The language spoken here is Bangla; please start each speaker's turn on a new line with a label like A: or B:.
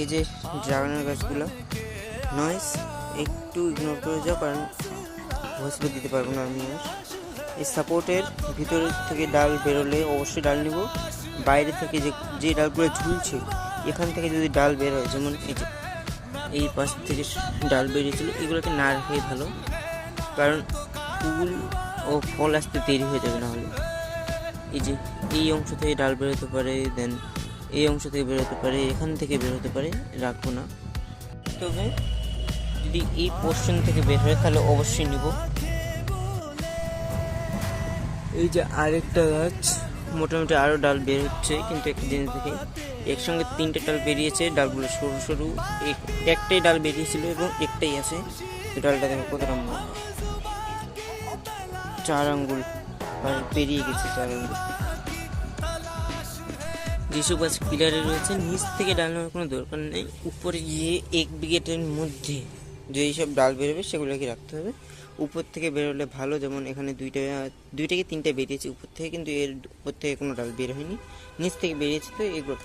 A: এই যে ড্রাগনের গাছগুলো নয়েস একটু ইগনোর করে যাও, কারণ ভয়েস দিতে পারবো না আমি আর। এই সাপোর্টের ভিতর থেকে ডাল বেরোলে অবশ্যই ডাল নিব। বাইরে থেকে যে ডালগুলো ঝুলছে এখান থেকে যদি ডাল বের হয়, যেমন এই যে এই পাশ থেকে ডাল বেরিয়েছিল, এগুলোকে না রাখাই ভালো, কারণ ফুল ও ফল আসতে দেরি হয়ে যাবে না হলে। এই যে এই অংশ থেকে ডাল বেরোতে পারে, দেন এই অংশ থেকে বেরোতে পারে, এখান থেকে বেরোতে পারে, রাখবো না। তবে যদি এই পোর্শন থেকে বের হয় তাহলে অবশ্যই নিব। এই যে আরেকটা গাছ, মোটামুটি আরও ডাল বের হচ্ছে, কিন্তু একটা জিনিস দেখে একসঙ্গে 3টে ডাল বেরিয়েছে, ডালগুলো সরু সরু। একটাই ডাল বেরিয়েছিল এবং একটাই আছে। ডালটা দেখো কতটা 4 আঙ্গুল পেরিয়ে গেছে, 4 আঙ্গুল। যেসব গাছ পিলারে রয়েছে নিচ থেকে ডাল নেওয়ার কোনো দরকার নেই, উপরে গিয়ে 1 বিঘেটের মধ্যে যেই সব ডাল বেরোবে সেগুলোকে রাখতে হবে। উপর থেকে বেরোলে ভালো, যেমন এখানে 2টা কি 3টা বেরিয়েছে উপর থেকে, কিন্তু এর উপর থেকে কোনো ডাল বের হয়নি, নিচ থেকে বেরিয়েছে, তো এগুলো